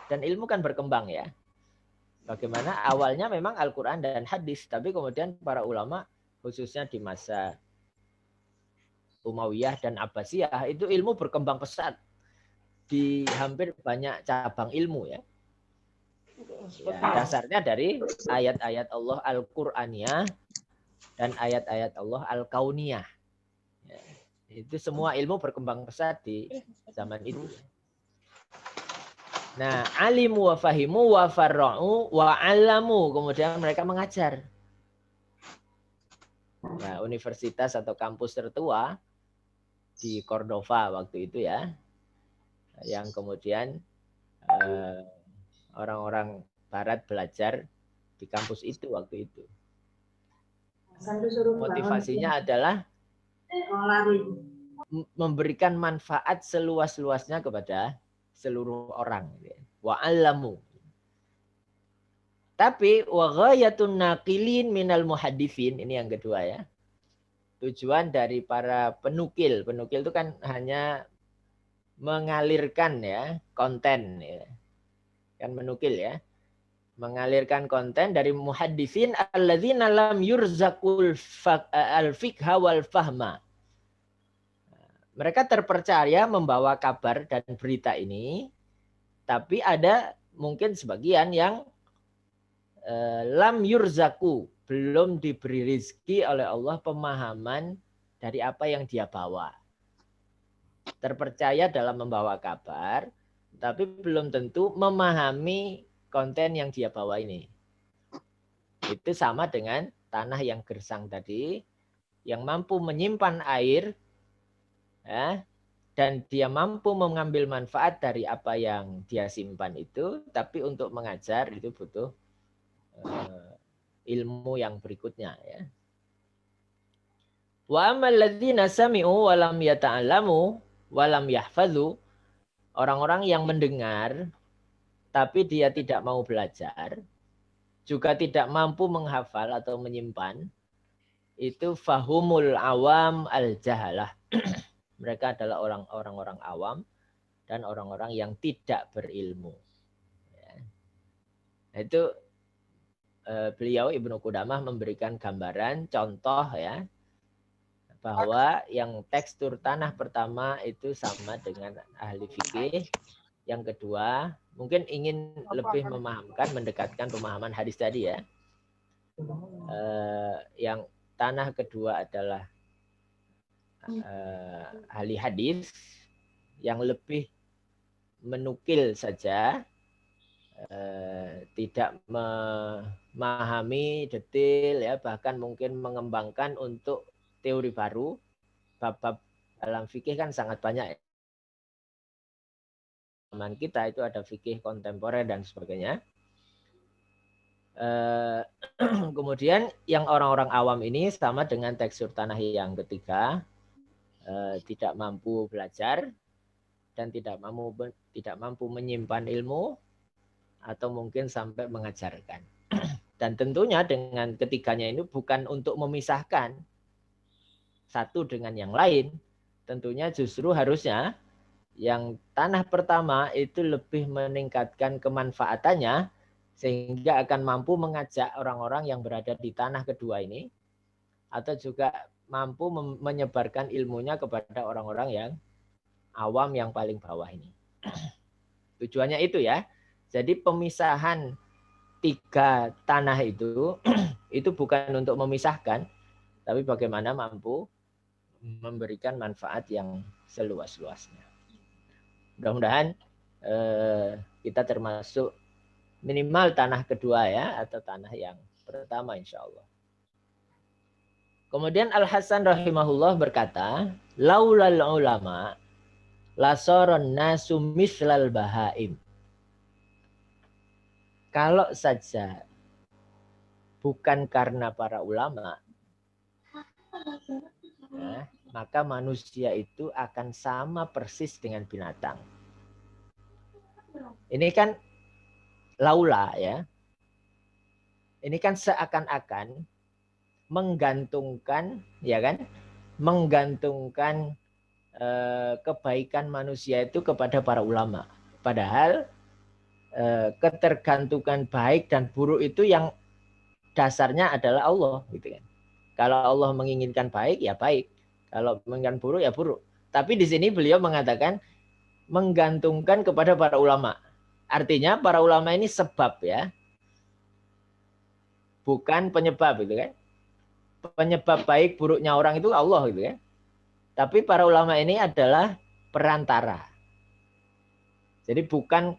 Dan ilmu kan berkembang ya. Bagaimana awalnya memang Al-Quran dan hadis, tapi kemudian para ulama khususnya di masa Umayyah dan Abbasiyah itu ilmu berkembang pesat di hampir banyak cabang ilmu ya. Ya, dasarnya dari ayat-ayat Allah Al-Qur'aniyah dan ayat-ayat Allah Al-Kauniyah. Ya, itu semua ilmu berkembang pesat di zaman itu. Nah, alimu wa fahimu wa farra'u wa alamu. Kemudian mereka mengajar. Nah, universitas atau kampus tertua di Cordova waktu itu ya. Yang kemudian orang-orang barat belajar di kampus itu waktu itu. Motivasinya adalah memberikan manfaat seluas-luasnya kepada seluruh orang. Wa alamu. Tapi wa ghayatun naqilin minal muhadditsin, ini yang kedua ya. Tujuan dari para penukil. Penukil itu kan hanya mengalirkan ya konten ya. Kan menukil ya. Mengalirkan konten dari muhadditsin alladzina lam yurzaqul al-fiqha wal fahma. Mereka terpercaya membawa kabar dan berita ini, tapi ada mungkin sebagian yang lam yurzaku, belum diberi rizki oleh Allah pemahaman dari apa yang dia bawa. Terpercaya dalam membawa kabar, tapi belum tentu memahami konten yang dia bawa ini. Itu sama dengan tanah yang gersang tadi, yang mampu menyimpan air, ya, dan dia mampu mengambil manfaat dari apa yang dia simpan itu, tapi untuk mengajar itu butuh ilmu yang berikutnya ya. Wa amal ladzina sami'u wa lam yata'allamu wa lam yahfazu, orang-orang yang mendengar tapi dia tidak mau belajar, juga tidak mampu menghafal atau menyimpan, itu fahumul awam al-jahalah. Mereka adalah orang-orang awam dan orang-orang yang tidak berilmu. Ya. Nah, itu beliau Ibnu Qudamah memberikan gambaran contoh ya bahwa yang tekstur tanah pertama itu sama dengan ahli fikih. Yang kedua, mungkin ingin lebih memahamkan, mendekatkan pemahaman hadis tadi ya. Yang tanah kedua adalah ahli hadis yang lebih menukil saja, tidak memahami detail ya, bahkan mungkin mengembangkan untuk teori baru. Bab-bab dalam fikih kan sangat banyak. Zaman kita itu ada fikih kontemporer dan sebagainya. Kemudian yang orang-orang awam ini sama dengan tekstur tanah yang ketiga, tidak mampu belajar dan tidak mampu menyimpan ilmu atau mungkin sampai mengajarkan. Dan tentunya dengan ketiganya ini bukan untuk memisahkan satu dengan yang lain. Tentunya justru harusnya yang tanah pertama itu lebih meningkatkan kemanfaatannya sehingga akan mampu mengajak orang-orang yang berada di tanah kedua ini atau juga mampu menyebarkan ilmunya kepada orang-orang yang awam yang paling bawah ini. Tujuannya itu ya. Jadi pemisahan tiga tanah itu bukan untuk memisahkan, tapi bagaimana mampu memberikan manfaat yang seluas-luasnya. Mudah-mudahan kita termasuk minimal tanah kedua ya, atau tanah yang pertama insya Allah. Kemudian Al-Hasan rahimahullah berkata, laulal ulama lasoron nasu mislal bahaim. Kalau saja bukan karena para ulama, ya, maka manusia itu akan sama persis dengan binatang. Ini kan laula ya. Ini kan seakan-akan menggantungkan, ya kan? Menggantungkan kebaikan manusia itu kepada para ulama. Padahal ketergantungan baik dan buruk itu yang dasarnya adalah Allah, gitu kan. Kalau Allah menginginkan baik ya baik, kalau menginginkan buruk ya buruk. Tapi di sini beliau mengatakan menggantungkan kepada para ulama. Artinya para ulama ini sebab ya, bukan penyebab, gitu kan. Penyebab baik buruknya orang itu Allah, gitu kan. Tapi para ulama ini adalah perantara. Jadi bukan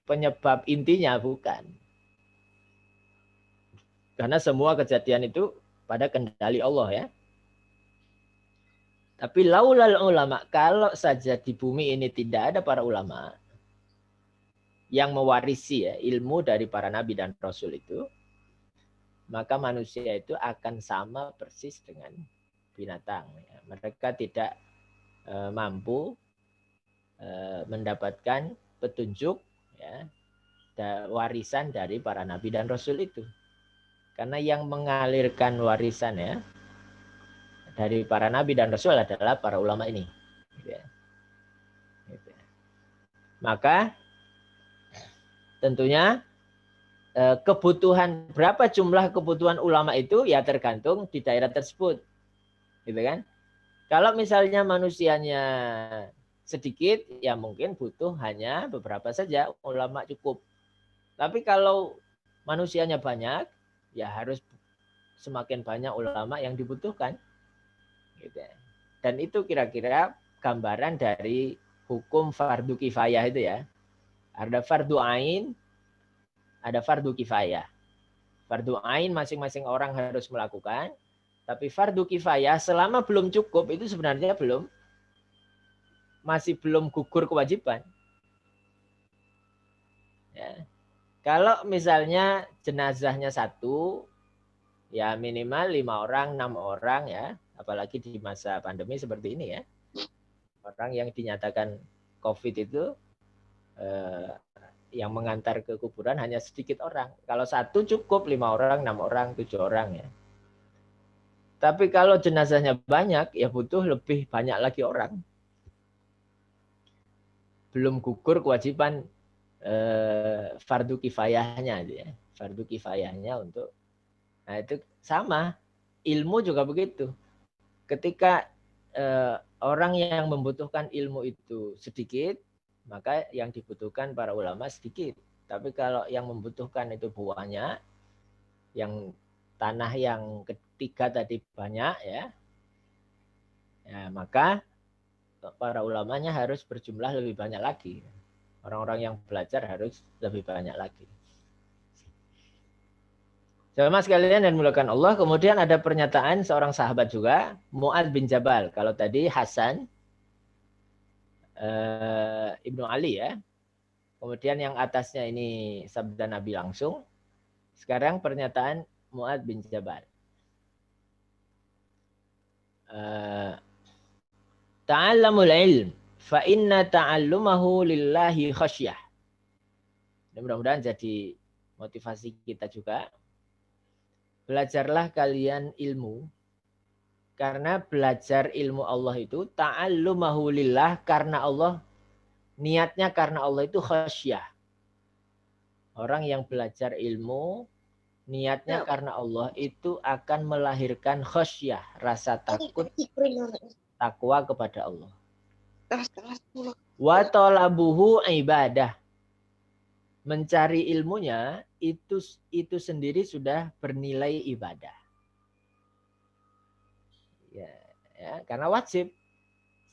penyebab intinya, bukan. Karena semua kejadian itu pada kendali Allah ya. Tapi laulal ulama, kalau saja di bumi ini tidak ada para ulama yang mewarisi ya, ilmu dari para nabi dan rasul itu, maka manusia itu akan sama persis dengan binatang. Ya. Mereka tidak mampu mendapatkan petunjuk ya, warisan dari para nabi dan rasul itu. Karena yang mengalirkan warisan ya dari para nabi dan rasul adalah para ulama ini. Ya. Maka tentunya kebutuhan, berapa jumlah kebutuhan ulama itu ya tergantung di daerah tersebut. Gitu kan? Kalau misalnya manusianya sedikit, ya mungkin butuh hanya beberapa saja, ulama cukup. Tapi kalau manusianya banyak, ya harus semakin banyak ulama yang dibutuhkan. Gitu. Dan itu kira-kira gambaran dari hukum fardu kifayah itu ya. Ada fardu ain, ada fardu kifayah. Fardu ain masing-masing orang harus melakukan, tapi fardu kifayah selama belum cukup itu sebenarnya masih belum gugur kewajiban. Ya. Kalau misalnya jenazahnya satu, ya minimal 5 orang, 6 orang ya, apalagi di masa pandemi seperti ini ya. Orang yang dinyatakan COVID itu yang mengantar ke kuburan hanya sedikit orang. Kalau satu cukup 5 orang, 6 orang, 7 orang ya. Tapi kalau jenazahnya banyak, ya butuh lebih banyak lagi orang. belum gugur kewajiban fardu kifayahnya ya. Fardu kifayahnya untuk, nah itu sama, ilmu juga begitu. Ketika orang yang membutuhkan ilmu itu sedikit, maka yang dibutuhkan para ulama sedikit. Tapi kalau yang membutuhkan itu banyak, yang tanah yang ketiga tadi banyak ya, maka para ulamanya harus berjumlah lebih banyak lagi. Orang-orang yang belajar harus lebih banyak lagi. Jamaah sekalian dan mulakan Allah, kemudian ada pernyataan seorang sahabat juga, Mu'adz bin Jabal. Kalau tadi Hasan Ibnu Ali ya. Kemudian yang atasnya ini sabda Nabi langsung. Sekarang pernyataan Mu'adz bin Jabal. Ta'allamul ilm fa inna ta'allumahu lillahi khasyah. Mudah-mudahan jadi motivasi kita juga. Belajarlah kalian ilmu, karena belajar ilmu Allah itu ta'allumahu lillah, karena Allah, niatnya karena Allah itu khasyah. Orang yang belajar ilmu niatnya karena Allah itu akan melahirkan khasyah, rasa takut, takwa kepada Allah. Wa talabuhu ibadah. Mencari ilmunya itu sendiri sudah bernilai ibadah. Ya, karena wajib.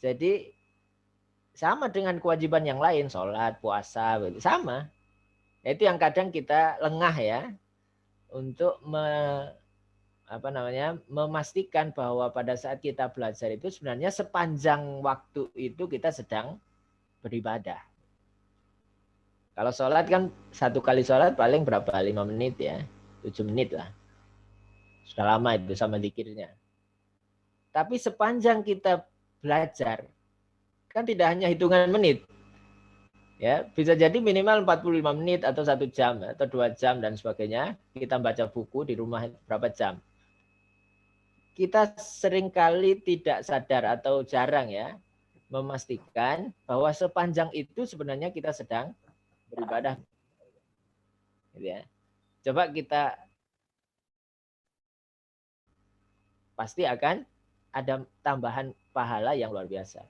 Jadi sama dengan kewajiban yang lain, sholat, puasa, sama. Itu yang kadang kita lengah ya untuk memastikan bahwa pada saat kita belajar itu sebenarnya sepanjang waktu itu kita sedang beribadah. Kalau sholat kan satu kali sholat paling berapa? 5 menit ya. 7 menit lah. Sudah lama itu sama zikirnya. Tapi sepanjang kita belajar, kan tidak hanya hitungan menit. Ya, bisa jadi minimal 45 menit atau 1 jam atau 2 jam dan sebagainya. Kita baca buku di rumah berapa jam. Kita seringkali tidak sadar atau jarang ya memastikan bahwa sepanjang itu sebenarnya kita sedang beribadah. Ya. Coba kita pasti akan ada tambahan pahala yang luar biasa.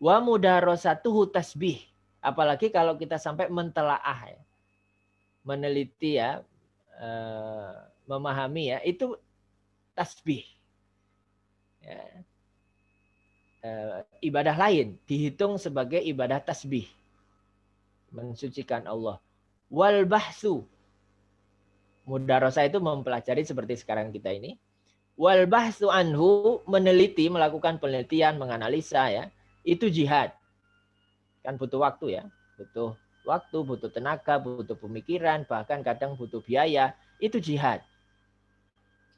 Wa mudarasatuhu tasbih. Apalagi kalau kita sampai mentelaah ya. Meneliti ya, memahami ya, itu tasbih. Ya. Ibadah lain dihitung sebagai ibadah tasbih. Mensucikan Allah. Wal bahsu. Mudarasah itu mempelajari seperti sekarang kita ini. Wal bahsu anhu, meneliti, melakukan penelitian, menganalisa ya. Itu jihad. Kan butuh waktu ya. Butuh waktu, butuh tenaga, butuh pemikiran, bahkan kadang butuh biaya. Itu jihad.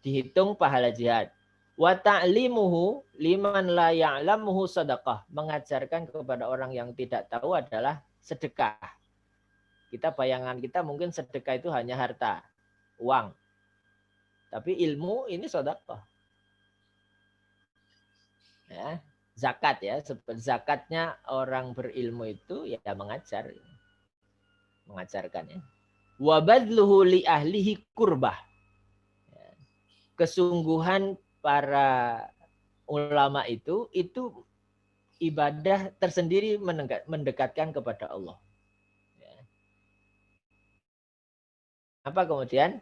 Dihitung pahala jihad. Wa ta'limuhu liman la ya'lamuhu sadaqah. Mengajarkan kepada orang yang tidak tahu adalah sedekah. Bayangan kita mungkin sedekah itu hanya harta, uang. Tapi ilmu ini sedekah. Ya, zakat ya, zakatnya orang berilmu itu ya mengajar. Mengajarkan ya. Wa badluhu li ahlihi kurbah. Kesungguhan para ulama itu ibadah tersendiri mendekatkan kepada Allah. Ya. Apa kemudian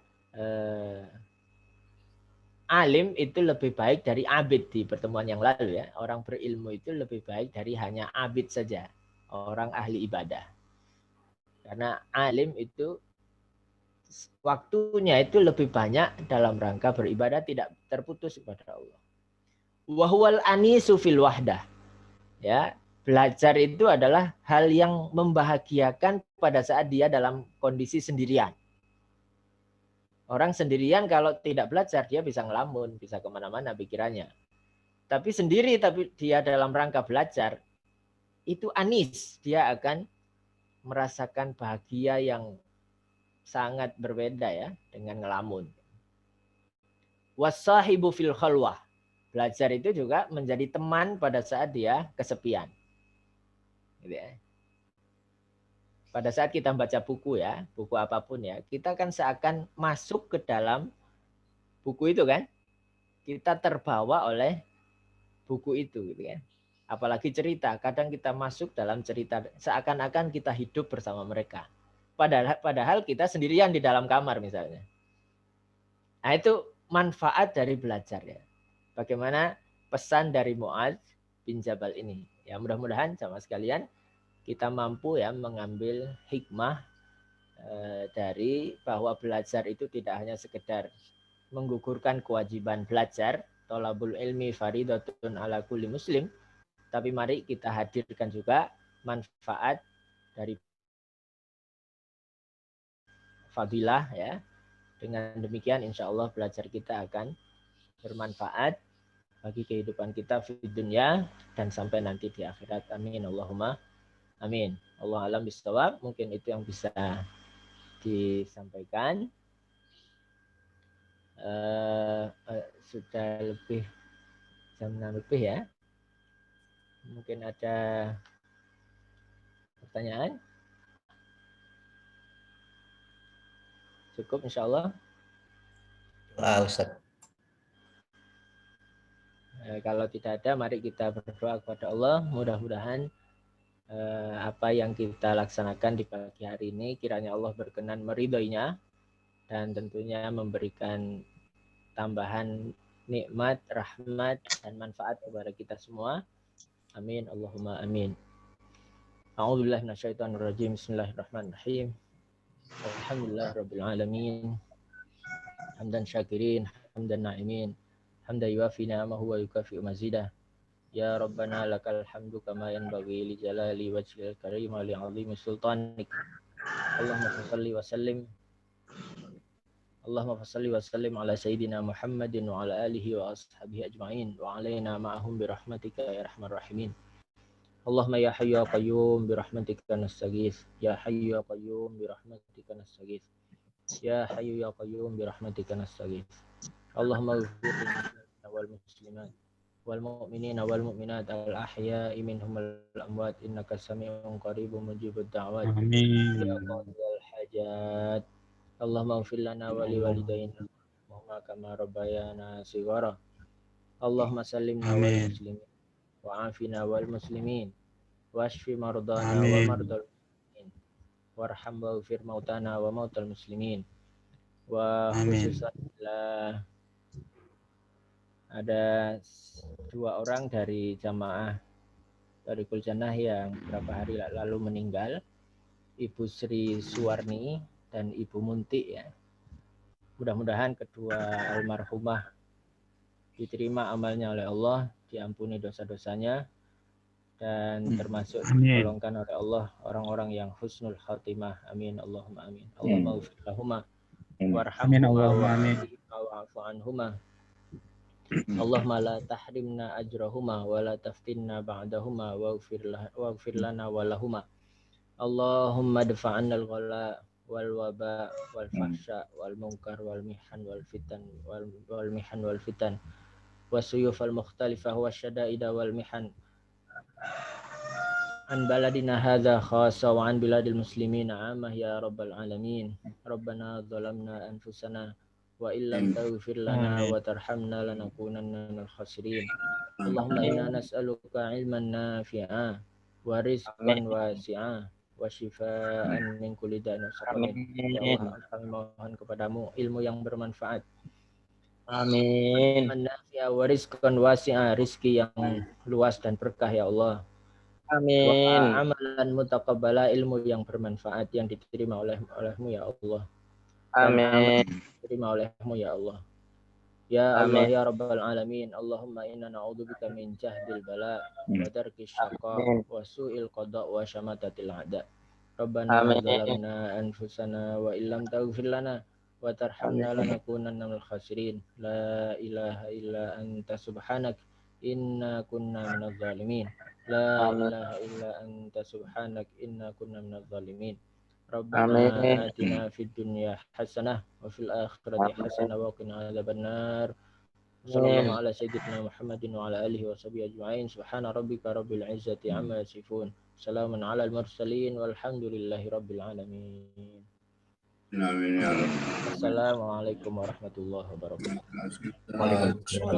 alim itu lebih baik dari abid di pertemuan yang lalu ya. Orang berilmu itu lebih baik dari hanya abid saja, orang ahli ibadah. Karena alim itu waktunya itu lebih banyak dalam rangka beribadah, tidak terputus kepada Allah. Wahwal anisu fil wahdah. Ya, belajar itu adalah hal yang membahagiakan pada saat dia dalam kondisi sendirian. Orang sendirian kalau tidak belajar dia bisa ngelamun, bisa kemana-mana pikirannya. Tapi sendiri, tapi dia dalam rangka belajar, itu anis, dia akan merasakan bahagia yang sangat berbeda ya dengan ngelamun. Wasahibu fil khalwah. Belajar itu juga menjadi teman pada saat dia kesepian. Gitu ya. pada saat kita baca buku ya, buku apapun ya, kita kan seakan masuk ke dalam buku itu kan. Kita terbawa oleh buku itu gitu kan. Apalagi cerita, kadang kita masuk dalam cerita seakan-akan kita hidup bersama mereka. Padahal kita sendirian di dalam kamar misalnya. Nah itu manfaat dari belajar ya. Bagaimana pesan dari Mu'adz bin Jabal ini. Ya mudah-mudahan sama sekalian kita mampu ya mengambil hikmah dari bahwa belajar itu tidak hanya sekedar menggugurkan kewajiban belajar, thalabul ilmi faridatun ala kulli muslim, tapi mari kita hadirkan juga manfaat dari fadilah ya. Dengan demikian insya Allah belajar kita akan bermanfaat bagi kehidupan kita di dunia dan sampai nanti di akhirat. Amin. Allahumma amin. Allah alam bisawab. Mungkin itu yang bisa disampaikan. Sudah lebih jam 6 lebih ya. Mungkin ada pertanyaan? Cukup insya Allah. Ustaz. Kalau tidak ada, mari kita berdoa kepada Allah. Mudah-mudahan apa yang kita laksanakan di pagi hari ini, kiranya Allah berkenan meridhoinya dan tentunya memberikan tambahan nikmat, rahmat, dan manfaat kepada kita semua. Amin. Allahumma amin. A'udzubillahi minasyaitonirrajim. Bismillahirrahmanirrahim. Alhamdulillahirabbil alamin. Hamdan syakirin, hamdan na'imin. Hamdan yuafi ni'amahu wa yukafi'u mazidah. Ya Rabbana lakal hamdu kama yanbaghi li jalali wajhil karim wa li 'azimi sultanik. Allahumma shalli wa sallim. Allahumma shalli wa sallim ala sayyidina Muhammadin wa ala alihi wa ashabihi ajma'in wa alaina ma'ahum bi rahmatika ya arhamar rahimin. Allahumma ya hayyu ya qayyum bi rahmatika nastaghits. Ya hayyu ya qayyum bi rahmatika nastaghits. Ya hayyu ya qayyum bi rahmatika nastaghits. Allahumma ighfir lana wal muslimat wal mu'minina wal mu'minat al ahya'i minhum al amwat innaka sami'un qaribun mujibud da'wat. Amin. Ya qadhal hajat. Allahumma ighfir lana wa li walidayna wa kama rabbayana shighara. Allahumma sallimna wal Amin. muslimin wa afina wal muslimin washfi mardana wa Amin. mardal muslimin warham waghfir mautana wa mautal muslimin. Wa Amin. khususan ada 2 orang dari jamaah Thariqul Jannah yang beberapa hari lalu meninggal, Ibu Sri Suwarni dan Ibu Munti ya. Mudah-mudahan kedua almarhumah diterima amalnya oleh Allah, diampuni dosa-dosanya, dan termasuk digolongkan oleh Allah orang-orang yang husnul khatimah. Amin. Allahumma amin. Allahumma ufir lahumma warhamhuma wa'afu anhuma. Allahumma la tahrimna ajrahuma wa la taftinna ba'dahuma waghfir lana wa lahuma. Allahumma dafa'anna al-ghala wal waba wal fahsya wal munkar wal mihan wal fitan wal mihan wal fitan wasuyuf al mukhtalifah wasyada'ida wal mihan an baladina hadza khassa wa an biladil muslimina amah ya rabbal alamin. Rabbana zalamna anfusana wa illam taghfir lana wa tarhamna lanakunanna minal khasirin. Allahumma inna nas'aluka ilman nafi'a wa rizqan wasi'a wa shifaan min kulli da'in wa saqamin. Ya Allah, kami mohon kepadamu ilmu yang bermanfaat. Amin. Nafi'a wa rizqan wasi'a, rizki yang luas dan berkah ya Allah. Amin. Wa amalan mutaqabbala, ilmu yang bermanfaat yang diterima olehmu ya Allah. Amin. Diterima olehmu ya Allah. Ya Allah ya Rabbal Alamin. Allahumma inna na'udzubika min jahdil bala wa darkis syaqa wa su'il qada wa syamatatil a'da. Rabbana zalamna anfusana wa illam taghfir lana wa tarhamna lanakunanna minal khasirin. La ilaha illa anta subhanak inna kunna minadh zalimin. La ilaha illa anta subhanak inna kunna minadh zalimin. Rabbana atina fid dunya hasanah wa fil akhirati hasanah wa qina adzabannar. Sallallahu ala sayyidina Muhammadin wa ala alihi wa sahbihi ajma'in. Subhana rabbika rabbil izzati amma yasifun. Salamun alal mursalin walhamdulillahi rabbil alamin. Amin ya Rabb. Assalamualaikum warahmatullahi wabarakatuh. Waalaikumsalam.